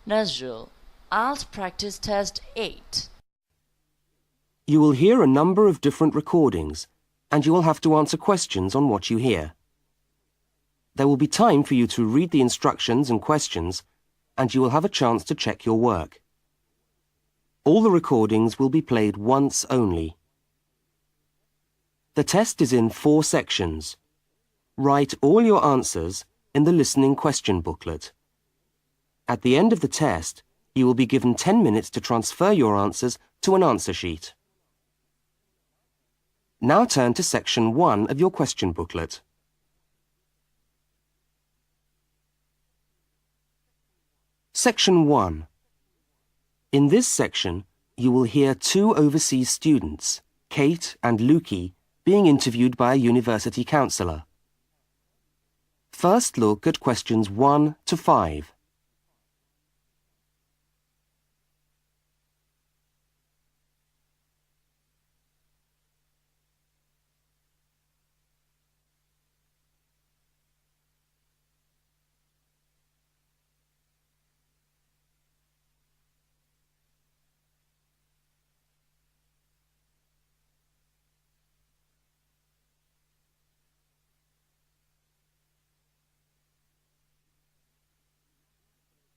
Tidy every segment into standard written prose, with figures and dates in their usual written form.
Nazrul, ALT Practice Test 8. You will hear a number of different recordings, and you will have to answer questions on what you hear. There will be time for you to read the instructions and questions, and you will have a chance to check your work. All the recordings will be played once only. The test is in 4 sections. Write all your answers in the listening question booklet. At the end of the test, you will be given 10 minutes to transfer your answers to an answer sheet. Now turn to section 1 of your question booklet. Section 1. In this section, you will hear 2 overseas students, Kate and Lukey, being interviewed by a university counsellor. First look at questions 1 to 5.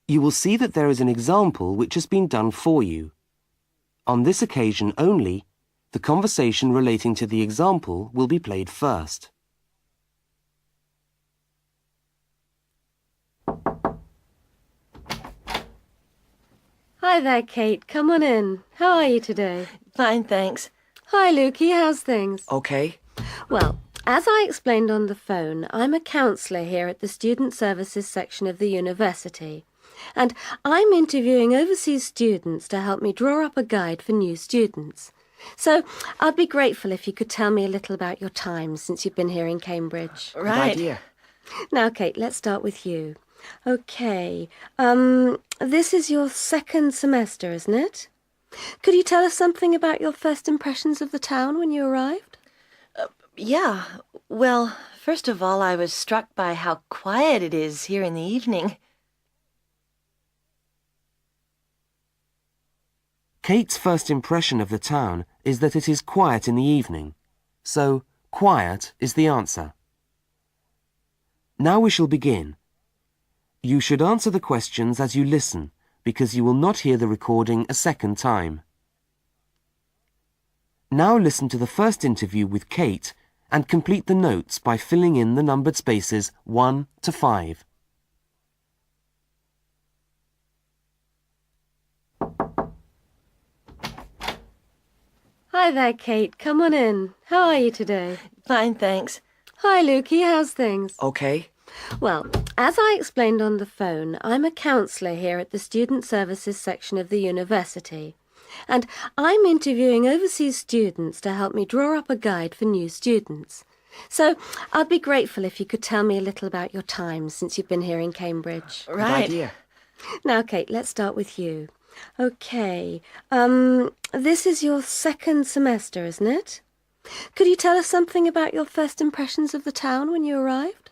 You will see that there is an example which has been done for you. On this occasion only, the conversation relating to the example will be played first. Hi there, Kate. Come on in. How are you today? Fine, thanks. Hi, Lukey. How's things? Okay. Well, as I explained on the phone, I'm a counsellor here at the Student Services section of the university. And I'm interviewing overseas students to help me draw up a guide for new students. So I'd be grateful if you could tell me a little about your time since you've been here in Cambridge. Right. Good idea. Now, Kate, let's start with you. Okay, this is your 2nd semester, isn't it? Could you tell us something about your first impressions of the town when you arrived? Yeah. Well, first of all, I was struck by how quiet it is here in the evening. Kate's first impression of the town is that it is quiet in the evening, so quiet is the answer. Now we shall begin. You should answer the questions as you listen, because you will not hear the recording a second time. Now listen to the first interview with Kate and complete the notes by filling in the numbered spaces 1 to 5. Hi there, Kate. Come on in. How are you today? Fine, thanks. Hi, Lukey. How's things? Okay. Well, as I explained on the phone, I'm a counsellor here at the Student Services section of the university. And I'm interviewing overseas students to help me draw up a guide for new students. So I'd be grateful if you could tell me a little about your time since you've been here in Cambridge. Good Right. idea. Now, Kate, let's start with you. Okay, this is your 2nd semester, isn't it? Could you tell us something about your first impressions of the town when you arrived?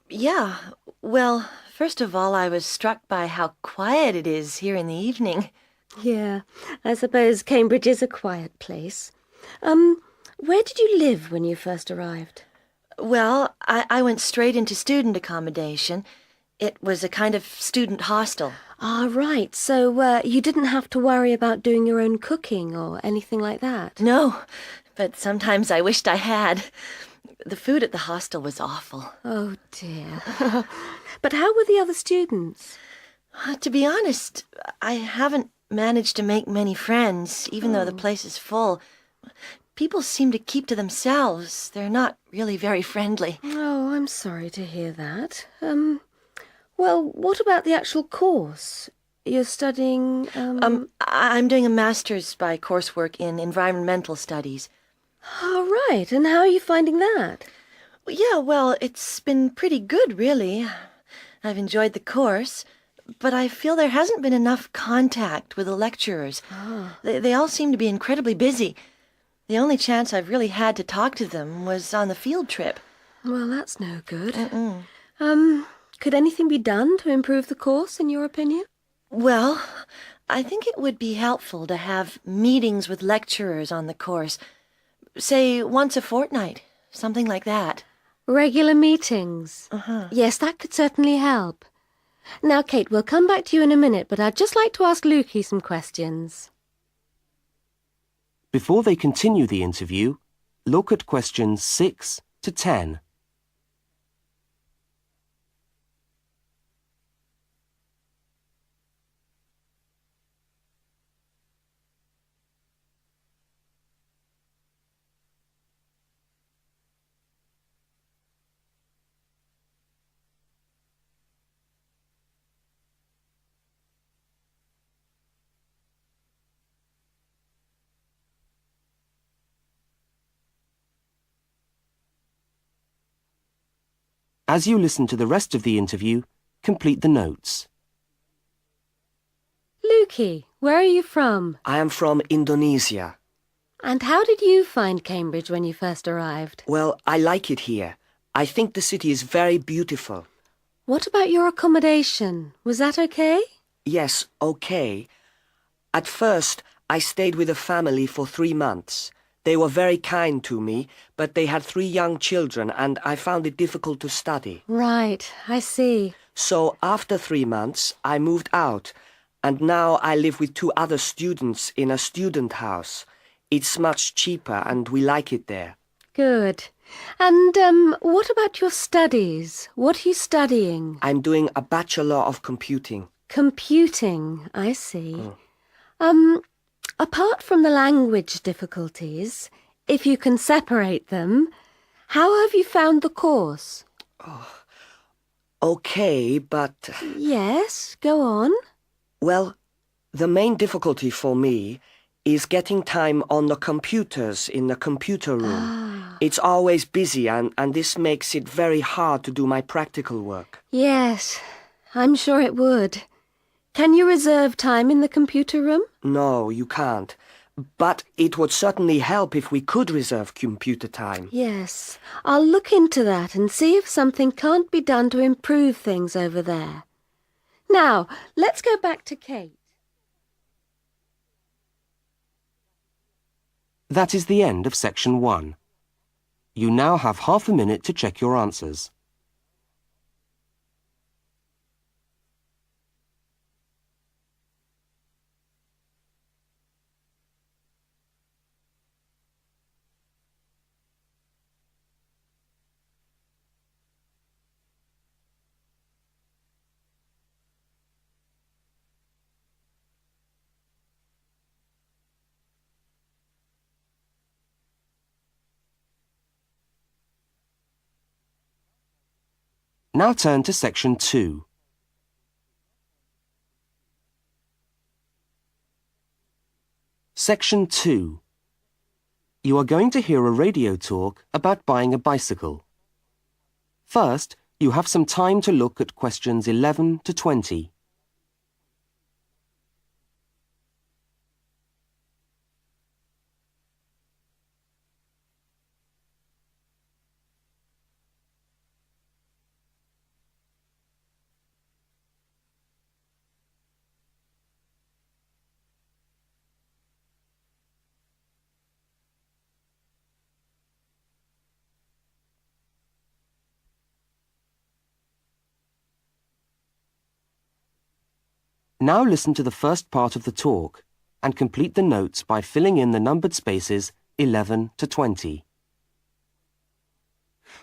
Yeah. Well, first of all, I was struck by how quiet it is here in the evening. Yeah, I suppose Cambridge is a quiet place. Where did you live when you first arrived? Well, I went straight into student accommodation. It was a kind of student hostel. Ah, right. So you didn't have to worry about doing your own cooking or anything like that? No, but sometimes I wished I had. The food at the hostel was awful. Oh, dear. But how were the other students? To be honest, I haven't managed to make many friends, even though the place is full. People seem to keep to themselves. They're not really very friendly. Oh, I'm sorry to hear that. Well, what about the actual course? You're studying, I'm doing a master's by coursework in environmental studies. Oh, right. And how are you finding that? Yeah, well, it's been pretty good, really. I've enjoyed the course, but I feel there hasn't been enough contact with the lecturers. They all seem to be incredibly busy. The only chance I've really had to talk to them was on the field trip. Well, that's no good. Could anything be done to improve the course, in your opinion? Well, I think it would be helpful to have meetings with lecturers on the course. Say once a fortnight, something like that. Regular meetings. Yes, that could certainly help. Now, Kate, we'll come back to you in a minute, but I'd just like to ask Lukey some questions. Before they continue the interview, look at questions 6 to 10. As you listen to the rest of the interview, complete the notes. Lukey, where are you from? I am from Indonesia. And how did you find Cambridge when you first arrived? Well, I like it here. I think the city is very beautiful. What about your accommodation? Was that okay? Yes, okay. At first, I stayed with a family for 3 months. They were very kind to me, but they had 3 young children and I found it difficult to study. Right, I see. So after 3 months, I moved out, and now I live with 2 other students in a student house. It's much cheaper and we like it there. Good. And what about your studies? What are you studying? I'm doing a Bachelor of Computing. Computing, I see. Apart from the language difficulties, if you can separate them, how have you found the course? Okay, but... Yes, go on. Well, the main difficulty for me is getting time on the computers in the computer room. It's always busy and this makes it very hard to do my practical work. Yes, I'm sure it would. Can you reserve time in the computer room? No, you can't. But it would certainly help if we could reserve computer time. Yes, I'll look into that and see if something can't be done to improve things over there. Now, let's go back to Kate. That is the end of section 1. You now have half a minute to check your answers. Now turn to section 2. Section 2. You are going to hear a radio talk about buying a bicycle. First, you have some time to look at questions 11 to 20. Now listen to the first part of the talk and complete the notes by filling in the numbered spaces 11 to 20.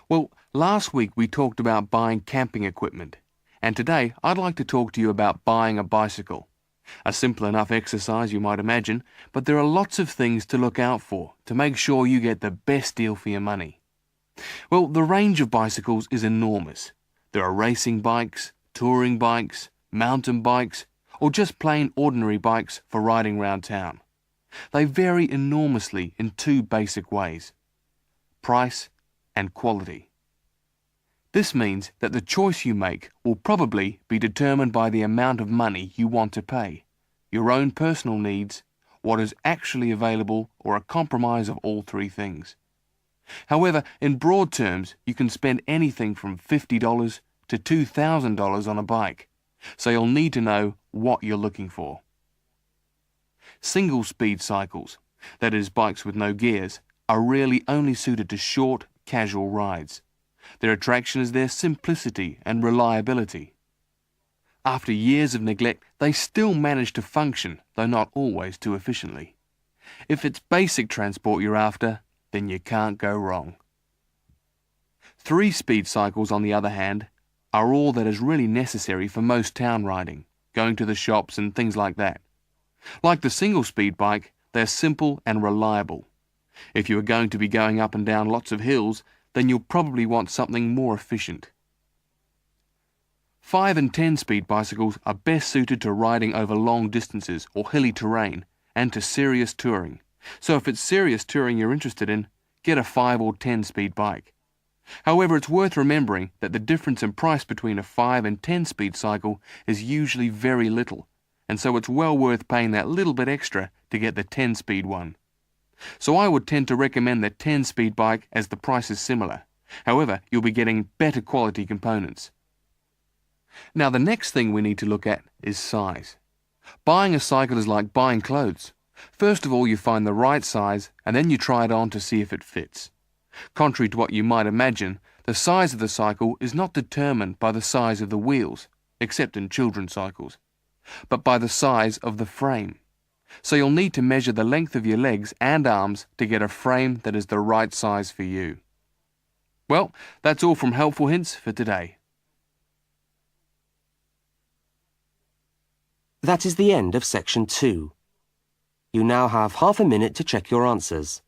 Well, last week we talked about buying camping equipment, and today I'd like to talk to you about buying a bicycle. A simple enough exercise, you might imagine, but there are lots of things to look out for to make sure you get the best deal for your money. Well, the range of bicycles is enormous. There are racing bikes, touring bikes, mountain bikes, or just plain ordinary bikes for riding round town. They vary enormously in 2 basic ways: price and quality. This means that the choice you make will probably be determined by the amount of money you want to pay, your own personal needs, what is actually available, or a compromise of all 3 things. However, in broad terms, you can spend anything from $50 to $2,000 on a bike. so you'll need to know what you're looking for. Single-speed cycles, that is bikes with no gears, are really only suited to short, casual rides. Their attraction is their simplicity and reliability. After years of neglect, they still manage to function, though not always too efficiently. If it's basic transport you're after, then you can't go wrong. 3-speed cycles, on the other hand, are all that is really necessary for most town riding, going to the shops and things like that. Like the single-speed bike, they're simple and reliable. If you are going to be going up and down lots of hills, then you'll probably want something more efficient. 5 and 10-speed bicycles are best suited to riding over long distances or hilly terrain and to serious touring. So if it's serious touring you're interested in, get a 5 or 10-speed bike. However, it's worth remembering that the difference in price between a 5 and 10-speed cycle is usually very little, and so it's well worth paying that little bit extra to get the 10-speed one. So I would tend to recommend the 10-speed bike as the price is similar. However, you'll be getting better quality components. Now the next thing we need to look at is size. Buying a cycle is like buying clothes. First of all, you find the right size and then you try it on to see if it fits. Contrary to what you might imagine, the size of the cycle is not determined by the size of the wheels, except in children's cycles, but by the size of the frame. So you'll need to measure the length of your legs and arms to get a frame that is the right size for you. Well, that's all from Helpful Hints for today. That is the end of section 2. You now have half a minute to check your answers.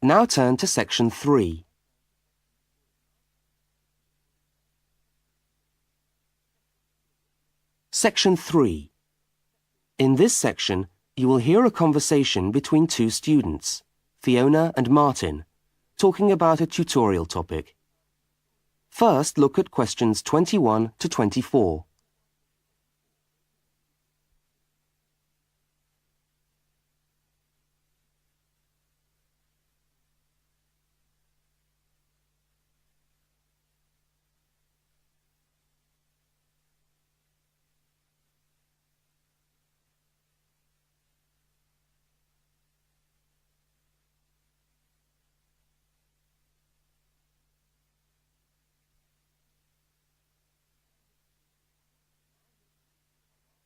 Now turn to section 3. Section 3. In this section, you will hear a conversation between two students, Fiona and Martin, talking about a tutorial topic. First, look at questions 21 to 24.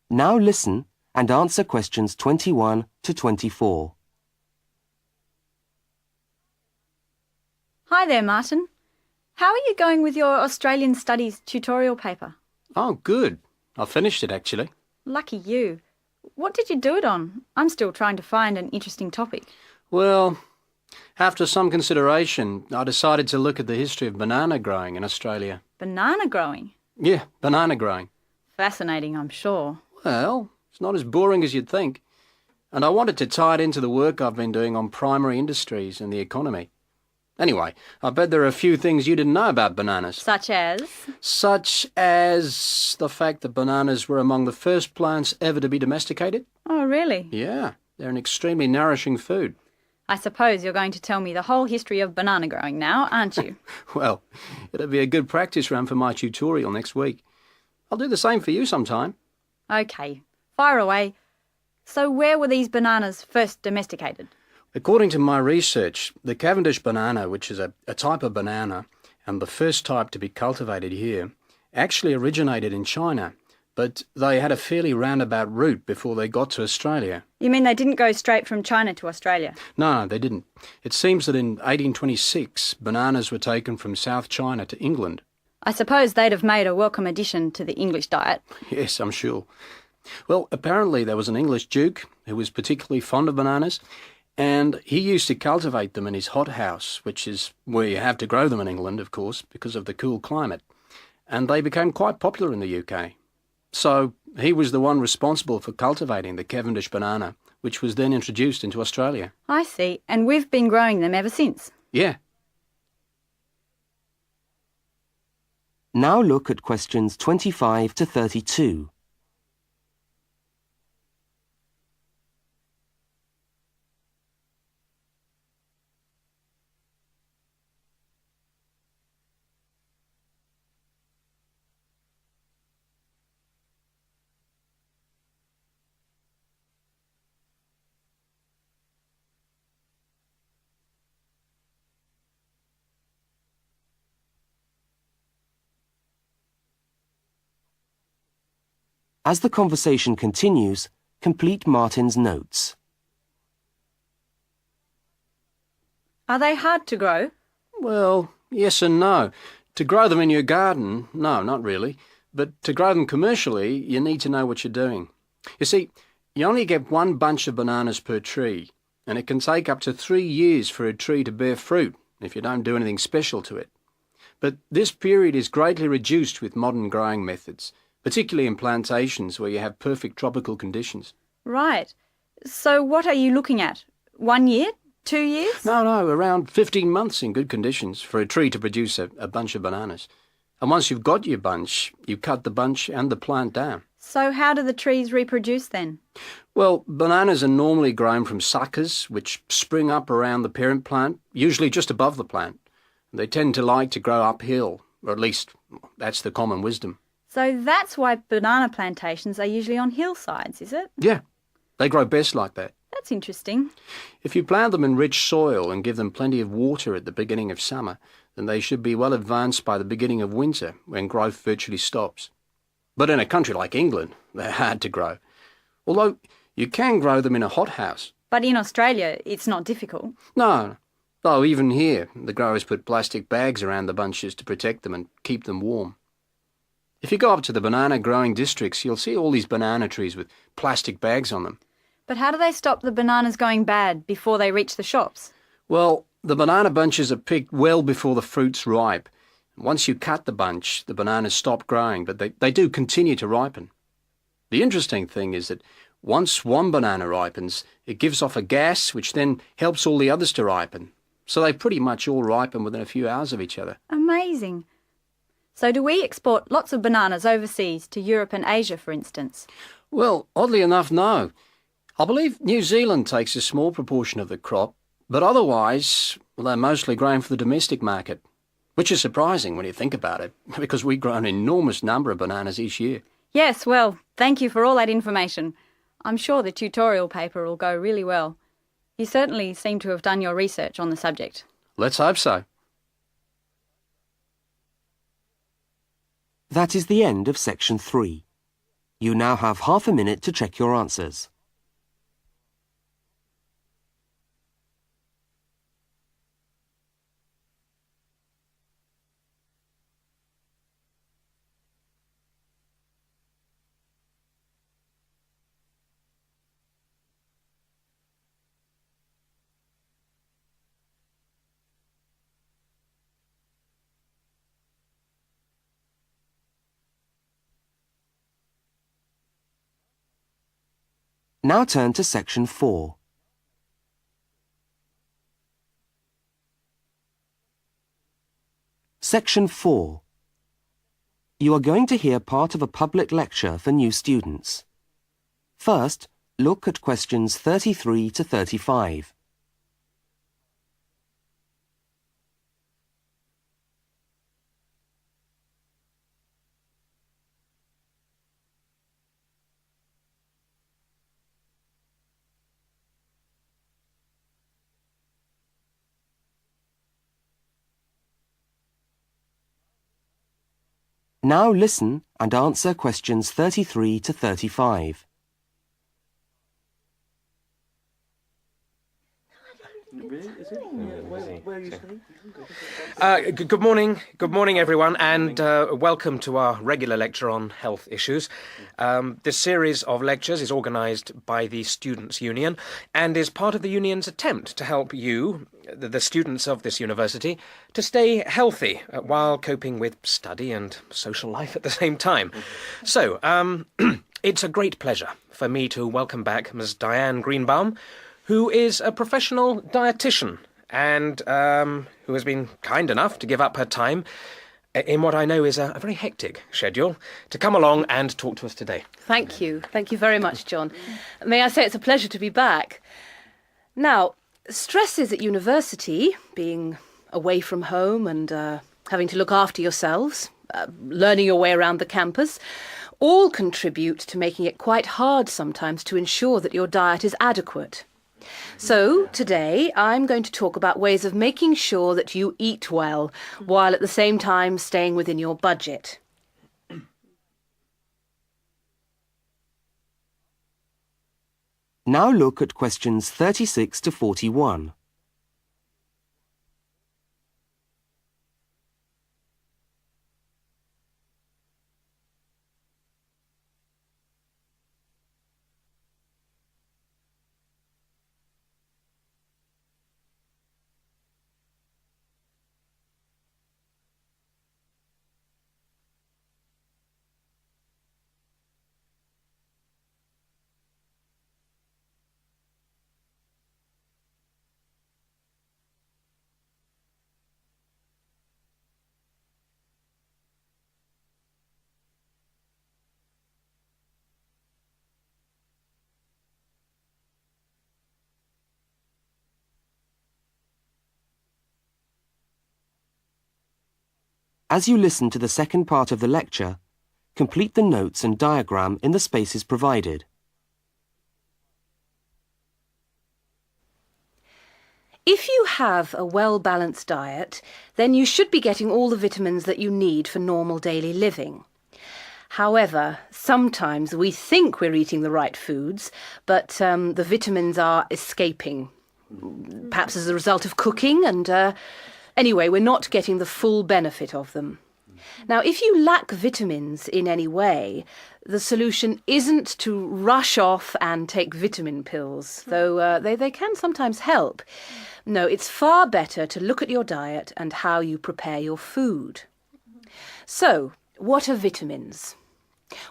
Now listen and answer questions 21 to 24. Hi there, Martin. How are you going with your Australian Studies tutorial paper? Oh, good. I finished it, actually. Lucky you. What did you do it on? I'm still trying to find an interesting topic. Well, after some consideration, I decided to look at the history of banana growing in Australia. Banana growing? Yeah, banana growing. Fascinating, I'm sure. Well, it's not as boring as you'd think. And I wanted to tie it into the work I've been doing on primary industries and the economy. Anyway, I bet there are a few things you didn't know about bananas. Such as? Such as the fact that bananas were among the first plants ever to be domesticated. Oh, really? Yeah, they're an extremely nourishing food. I suppose you're going to tell me the whole history of banana growing now, aren't you? Well, it'll be a good practice run for my tutorial next week. I'll do the same for you sometime. Okay, fire away. So where were these bananas first domesticated? According to my research, the Cavendish banana, which is a type of banana, and the first type to be cultivated here, actually originated in China, but they had a fairly roundabout route before they got to Australia. You mean they didn't go straight from China to Australia? No, they didn't. It seems that in 1826, bananas were taken from South China to England. I suppose they'd have made a welcome addition to the English diet. Yes, I'm sure. Well, apparently there was an English duke who was particularly fond of bananas, and he used to cultivate them in his hothouse, which is where you have to grow them in England, of course, because of the cool climate. And they became quite popular in the UK. So He was the one responsible for cultivating the Cavendish banana, which was then introduced into Australia. I see, and we've been growing them ever since. Yeah. Now look at questions 25 to 32. As the conversation continues, complete Martin's notes. Are they hard to grow? Well, yes and no. To grow them in your garden, no, not really. But to grow them commercially, you need to know what you're doing. You see, you only get one bunch of bananas per tree, and it can take up to 3 years for a tree to bear fruit if you don't do anything special to it. But this period is greatly reduced with modern growing methods, particularly in plantations where you have perfect tropical conditions. Right. So what are you looking at? 1 year? 2 years? No, around 15 months in good conditions for a tree to produce a bunch of bananas. And once you've got your bunch, you cut the bunch and the plant down. So how do the trees reproduce then? Well, bananas are normally grown from suckers, which spring up around the parent plant, usually just above the plant. They tend to like to grow uphill, or at least that's the common wisdom. So that's why banana plantations are usually on hillsides, is it? Yeah, they grow best like that. That's interesting. If you plant them in rich soil and give them plenty of water at the beginning of summer, then they should be well advanced by the beginning of winter, when growth virtually stops. But in a country like England, they're hard to grow. Although you can grow them in a hothouse. But in Australia, it's not difficult. No, though even here, the growers put plastic bags around the bunches to protect them and keep them warm. If you go up to the banana growing districts, you'll see all these banana trees with plastic bags on them. But how do they stop the bananas going bad before they reach the shops? Well, the banana bunches are picked well before the fruit's ripe. Once you cut the bunch, the bananas stop growing, but they do continue to ripen. The interesting thing is that once one banana ripens, it gives off a gas which then helps all the others to ripen. So they pretty much all ripen within a few hours of each other. Amazing. So do we export lots of bananas overseas to Europe and Asia, for instance? Well, oddly enough, no. I believe New Zealand takes a small proportion of the crop, but otherwise, they're mostly grown for the domestic market, which is surprising when you think about it, because we grow an enormous number of bananas each year. Yes, well, thank you for all that information. I'm sure the tutorial paper will go really well. You certainly seem to have done your research on the subject. Let's hope so. That is the end of section 3. You now have half a minute to check your answers. Now turn to section 4. Section 4. You are going to hear part of a public lecture for new students. First, look at questions 33 to 35. Now listen and answer questions 33 to 35. Good morning everyone, and welcome to our regular lecture on health issues. This series of lectures is organised by the Students' Union and is part of the Union's attempt to help you, the students of this university, to stay healthy while coping with study and social life at the same time. So, It's a great pleasure for me to welcome back Ms. Diane Greenbaum, who is a professional dietitian and who has been kind enough to give up her time in what I know is a very hectic schedule to come along and talk to us today. Thank you. Thank you very much, John. May I say it's a pleasure to be back. Now, stresses at university, being away from home and having to look after yourselves, learning your way around the campus, all contribute to making it quite hard sometimes to ensure that your diet is adequate. So, today I'm going to talk about ways of making sure that you eat well, while at the same time staying within your budget. Now look at questions 36 to 41. As you listen to the second part of the lecture, complete the notes and diagram in the spaces provided. If you have a well-balanced diet, then you should be getting all the vitamins that you need for normal daily living. However, sometimes we think we're eating the right foods, but the vitamins are escaping, perhaps as a result of cooking, and anyway, we're not getting the full benefit of them. Now, if you lack vitamins in any way, the solution isn't to rush off and take vitamin pills, though they can sometimes help. No, it's far better to look at your diet and how you prepare your food. So, what are vitamins?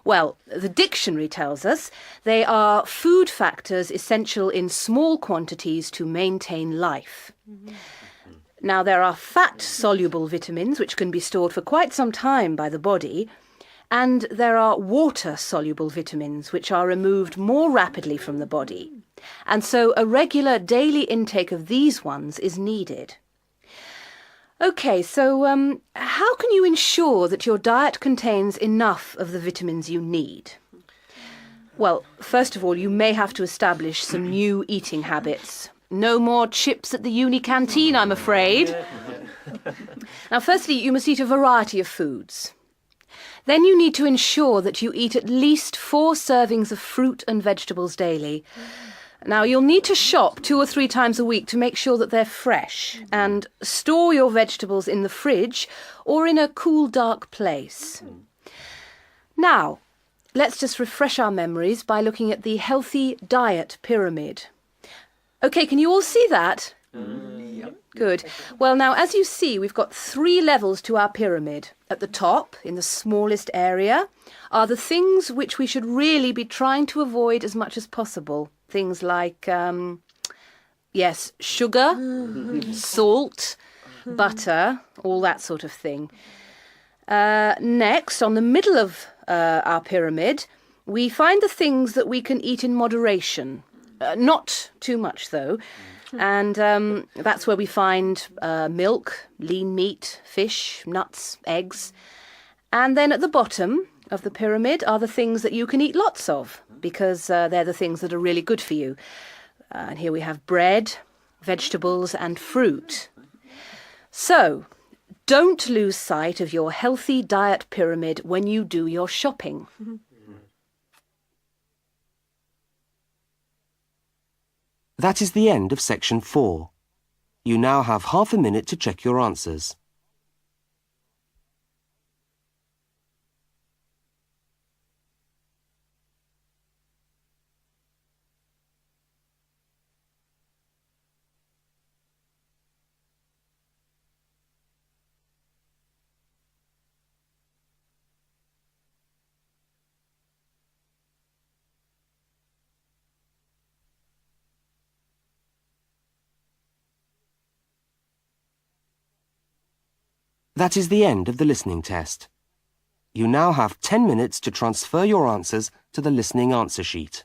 Well, the dictionary tells us they are food factors essential in small quantities to maintain life. Now, there are fat-soluble vitamins, which can be stored for quite some time by the body, and there are water-soluble vitamins, which are removed more rapidly from the body. And so a regular daily intake of these ones is needed. OK, so how can you ensure that your diet contains enough of the vitamins you need? Well, first of all, you may have to establish some new eating habits. No more chips at the uni canteen, I'm afraid. Now, firstly, you must eat a variety of foods. Then you need to ensure that you eat at least 4 servings of fruit and vegetables daily. Now, you'll need to shop 2 or 3 times a week to make sure that they're fresh, and store your vegetables in the fridge or in a cool, dark place. Now, let's just refresh our memories by looking at the healthy diet pyramid. OK, can you all see that? Good. Well, now, as you see, we've got 3 levels to our pyramid. At the top, in the smallest area, are the things which we should really be trying to avoid as much as possible. Things like, yes, sugar, salt, butter, all that sort of thing. Next, on the middle of our pyramid, we find the things that we can eat in moderation. Not too much, though. And that's where we find milk, lean meat, fish, nuts, eggs. And then at the bottom of the pyramid are the things that you can eat lots of, because they're the things that are really good for you. And here we have bread, vegetables, and fruit. So, don't lose sight of your healthy diet pyramid when you do your shopping. That is the end of section 4. You now have half a minute to check your answers. That is the end of the listening test. You now have 10 minutes to transfer your answers to the listening answer sheet.